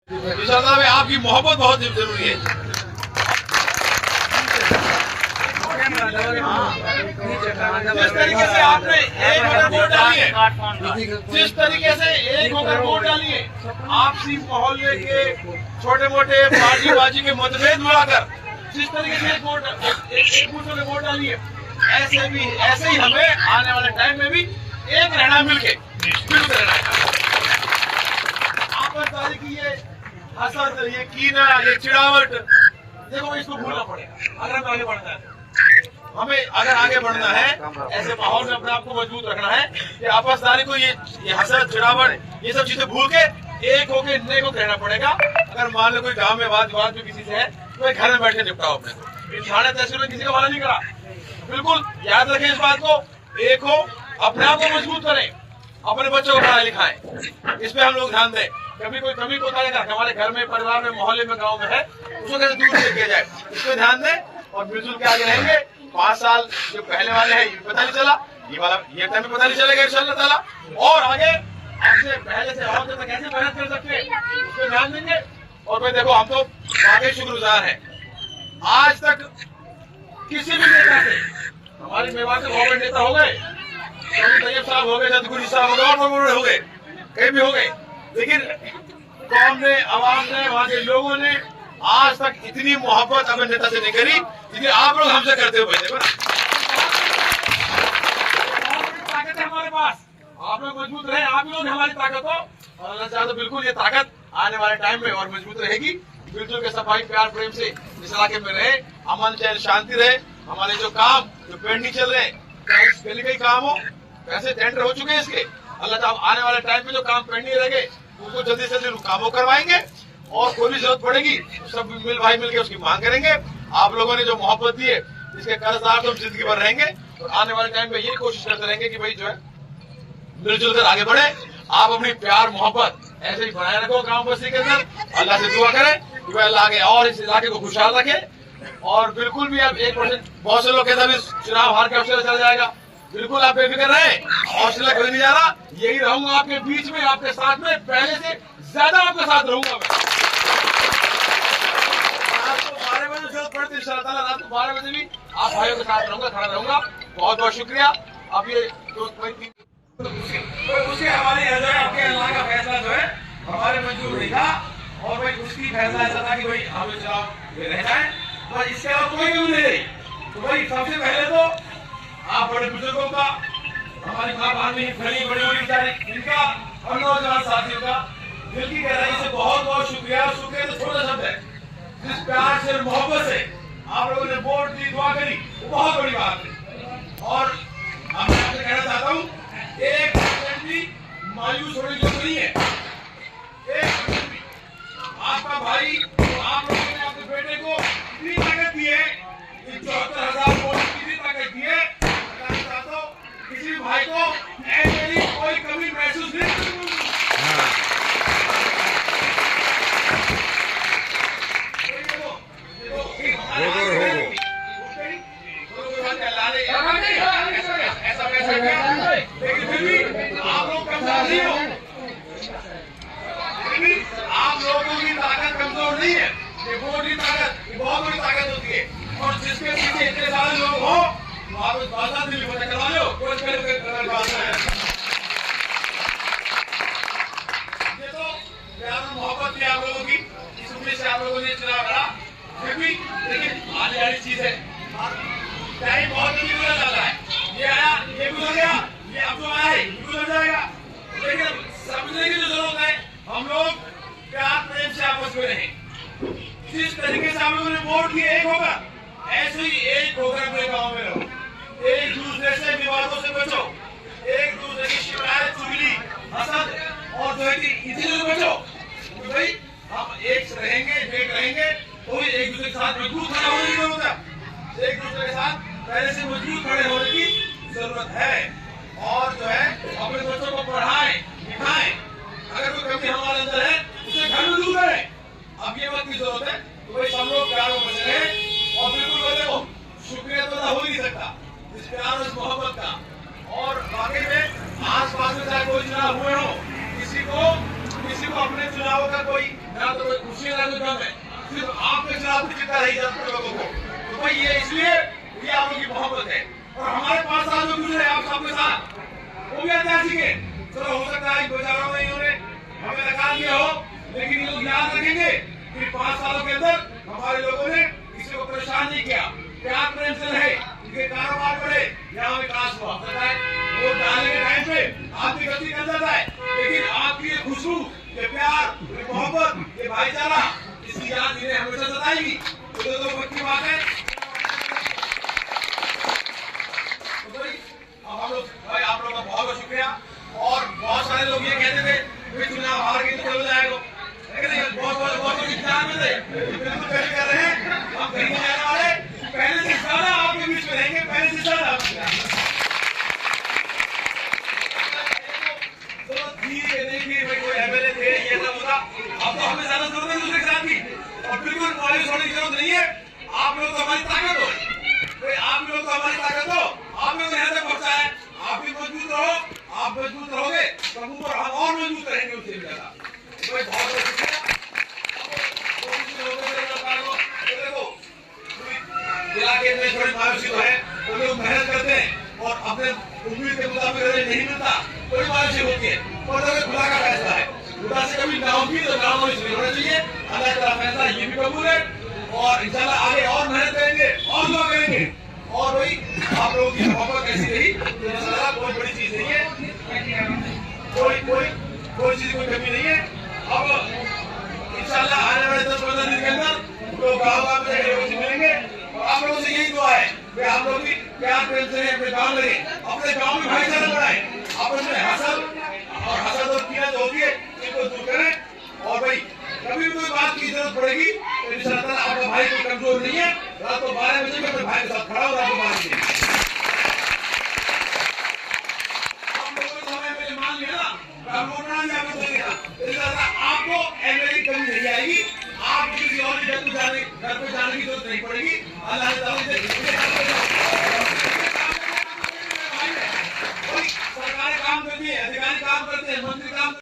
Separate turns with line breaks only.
इंशाअल्लाह में आपकी मोहब्बत बहुत जरूरी है। जिस तरीके से आपने एक होकर वोट डाली है, जिस तरीके से एक होकर वोट डाली है, आपसी मोहल्ले के छोटे मोटे पार्टी बाजी के मतभेद मिलाकर जिस तरीके से एक दूसरे ने वोट डाली है, ऐसे ही हमें आने वाले टाइम में भी एक रहना, मिलके रहना है। आपसदारी की ये हसद, ये कीना, ये चिड़ावट, देखो इसको भूलना पड़ेगा अगर हमें आगे बढ़ना है। हमें अगर आगे बढ़ना है, ऐसे माहौल में अपने आप को मजबूत रखना है कि आपसदारी को ये हसद, चिड़ावट, ये सब चीजें भूल के एक होके नेक होकर रहना पड़ेगा। अगर मान लो कोई गांव में वाद विवाद भी किसी से है तो घर में बैठ के निपटाओ अपने को। थाने तहसील में किसी का वाला नहीं करा। बिल्कुल याद रखें इस बात को, एक हो, अपने आप को मजबूत करें, अपने बच्चों को पढ़ाई लिखाएं, इस पे हम लोग ध्यान दें। कभी कोई कमी को हमारे घर में, परिवार में, मोहल्ले में, गाँव में है, उसको कैसे दूर से किया जाए, इस पे ध्यान दें और मिलजुल के आगे रहेंगे। 5 साल जो पहले वाले हैं ये पता नहीं चला, ये टाइम में पता नहीं चलेगा इंशाअल्लाह ताला। और आगे आपसे पहले से और ज्यादा कैसे मेहनत कर सकते हैं उस पर ध्यान देंगे। और भाई देखो, हम तो वाकई शुक्रगुजार हैं। आज तक किसी भी नेता से, हमारी मेवाड़ से बहुत बड़े नेता हो गए, तैयब साहब हो गए, जदगुरी साहब हो गए, और बड़े हो गए, कई भी हो गए, लेकिन कौम ने, आवाम ने, वहां के लोगों ने आज तक इतनी मोहब्बत अपने नेता से नहीं करी जितनी आप लोग हमसे करते हुए। देखो ना, ताकत है हमारे पास, आप लोग मजबूत रहे, आप लोग हमारी ताकत हो। और अल्लाह चाहे तो बिल्कुल ये ताकत आने वाले टाइम में और मजबूत रहेगी। बिल्कुल के सफाई, प्यार, प्रेम से इस इलाके में रहे, अमन, चैन, शांति रहे। हमारे जो काम जो पेंडिंग चल रहे हैं, चाहे इस गली का ही काम हो, वैसे टेंडर हो चुके हैं इसके, अल्लाह ताला आने वाले टाइम में जो काम पेंडिंग रह गए उनको जल्दी से जल्दी कामों करवाएंगे। और कोई भी जरूरत पड़ेगी सब भाई मिलकर उसकी मांग करेंगे। आप लोगों ने जो मोहब्बत दी है, इसके कर्जदार तो हम जिंदगी भर रहेंगे। और आने वाले टाइम में ये कोशिश करते रहेंगे कि भाई जो है मिलजुल कर आगे बढ़े। आप अपनी प्यार मोहब्बत ऐसे ही बनाए रखो गांव बस्ती के अंदर। अल्लाह से दुआ करें कि वह अल्लाह आगे और इस इलाके को खुशहाल रखे। और बिल्कुल भी अब 1%, बहुत से लोग कहते हैं चुनाव हार के ऑस्ट्रेलिया चला जाएगा, बिल्कुल आप बेफिक्र रहे, ऑस्ट्रेलिया कोई नहीं जा रहा, यही रहूंगा आपके बीच में, आपके साथ में, पहले से ज्यादा आपके साथ रहूंगा मैं। रात को 12 बजे जरूरत पड़ती है इंशाअल्लाह, रात को 12 बजे भी आप भाइयों के साथ रहूंगा, खड़ा रहूंगा। बहुत बहुत शुक्रिया। अब ये उसके हमारी आपके अल्लाह का फैसला जो है हमारे मंजूर नहीं था, और भाई उसकी फैसला ऐसा था कि भाई हमें चुनाव में रहना है, तो इसके अलावा कोई भी नहीं रही। तो भाई सबसे पहले तो आप बड़े बुजुर्गों का, हमारी माँ बहनी खड़ी बड़ी बड़ी बेचारी, इनका और नौजवान साथियों का दिल की गहराई से बहुत बहुत शुक्रिया। शुक्रिया तो छोटा शब्द है, जिस प्यार से, मोहब्बत से आप लोगों ने वोट दी, दुआ करी, वो बहुत बड़ी बात है। और मैं आपसे कहना चाहता हूँ, 1% भी मायूस होने की जरूरत नहीं है। 1% भी आपका भाई, आप लोगों ने अपने बेटे को इतनी ताकत दी है, 74,000 वोट की इतनी ताकत दी है, किसी भी भाई को ऐसी कोई कमी महसूस नहीं होगी। लेकिन फिर भी आप लोग कमजोर नहीं हो, आप लोगों की ताकत कमजोर नहीं है। ये वोट की ताकत, ये बहुत बड़ी ताकत होती है। और जिसके पीछे इतने सारे लोग हो, आप उस बात दिल्ली पता करवा लो, कोई बात है। ये तो प्यार और मोहब्बत थी आप लोगों की, इस उम्मीद से आप लोगों ने चुनाव लड़ा। फिर भी लेकिन आने वाली चीज है, टाइम बहुत जल्दी गुजर जाता है। ये आया, ये गुजर गया, ये अब जो आया है गुजर जाएगा। लेकिन समझने की जो जरूरत है, हम लोग प्यार प्रेम से आपस में रहें। जिस तरीके से हम लोगों ने वोट किए एक होगा, ऐसे ही एक होकर अपने गाँव में रहो। एक दूसरे से विवादों से बचो, एक दूसरे की शिकायत, चुगली, हसद और जो है कि इसी से बचो। तो भाई हम एक रहेंगे, एक रहेंगे तो एक दूसरे के साथ मजबूत खड़ा होने की जरूरत है। एक दूसरे के साथ पहले से मजबूत खड़े होने की जरूरत है। और जो है अपने बच्चों को पढ़ाएं, लिखाएं, अगर कोई कमी हमारे अंदर है उसे घर में दूर करें। अब ये बात की जरूरत है तो भाई सब लोग प्यार में बचे रहे। और बिल्कुल देखो, शुक्रिया तो हो ही नहीं सकता इस प्यार और इस मोहब्बत का। और वाकई में आस पास में चाहे कोई चुनाव हुए हो, किसी को अपने चुनाव का कोई खुशियां का कम है, सिर्फ आपके खिलाफ चिंता रही जाती लोगों को। तो भाई ये इसलिए ये आप लोगों की मोहब्बत है। और हमारे 5 साल जो गुजरे आप सबके साथ वो भी ऐतिहासिक है। चलो हो सकता है 2000 में इन्होंने हमें नकार दिया हो, लेकिन ये लोग याद रखेंगे कि 5 सालों के अंदर हमारे लोगों ने किसी को परेशान नहीं किया, प्यार प्रेम से रहे, इनके कारोबार बढ़े, यहाँ विकास हुआ। पता है वोट डालने के टाइम पे आपकी गलती कर जाता है, लेकिन आपकी ये खुशबू, ये प्यार, ये मोहब्बत, ये भाईचारा, इसकी याद इन्हें हमेशा सताएगी। तो पक्की बात है। तो भाई हम लोग भाई आप लोगों का बहुत बहुत शुक्रिया। और बहुत सारे लोग ये कहते थे कि चुनाव हार के तो चले जाएगा, लेकिन बहुत इंतजार में थे, बिल्कुल पहले कर रहे हैं हम कहीं नहीं जाने वाले, पहले से ज्यादा आपके बीच में रहेंगे, पहले से ज्यादा कोई एमएलए थे ये सब होता। अब तो हमें ज्यादा जरूरत है दूसरे के साथ की, और बिल्कुल पॉलिश होने की जरूरत नहीं है। आप लोग तो हमारी ताकत हो, आप लोग तो हमारी ताकत हो, आप लोग यहाँ तक पहुंचा है। आप भी मजबूत रहो, आप मजबूत रहोगे तो हम और मजबूत रहेंगे उससे ज्यादा। बहुत बहुत शुक्रिया। देखो इलाके में थोड़ी मायूसी तो है, वो लोग मेहनत करते हैं और अपने उम्मीद के मुताबिक नहीं मिलता, कोई मायूसी होती है। और खुदा का फैसला है, खुदा से कभी नाउमीद तो नाउमीद नहीं होना चाहिए। अल्लाह का फैसला ये भी कबूल है, और इंशाल्लाह आगे और मेहनत करेंगे और लोग करेंगे। और वही आप लोगों की मोहब्बत ऐसी रही, इंशाल्लाह बहुत बड़ी चीज नहीं है, कोई चीज कोई कमी नहीं है। अब इंशाल्लाह आने वाले 10-15 दिन के अंदर लोग गाँव में मिलेंगे, और आप लोगों से यही दुआ है कि आप लोग भी प्यार प्रेम से अपने गाँव लगे, अपने गाँव में भाईचारा बढ़ाएं, आपस में हसद और कीना जो होती है इनको दूर करें। और भाई कभी भी कोई बात की जरूरत पड़ेगी तो इंशाल्लाह आपका भाई कोई कमजोर नहीं है, रात को 12 बजे मैं अपने भाई के साथ खड़ा हूँ, रात को 12 बजे। आप लोगों ने हमें एमएलए मान लिया ना, वोट ना दिया आपको एमएलए की कमी नहीं आएगी, आप किसी और घर पे जाने की जरूरत नहीं पड़ेगी। अल्लाह सरकारें काम करती है, अधिकारी काम करते हैं, मंत्री काम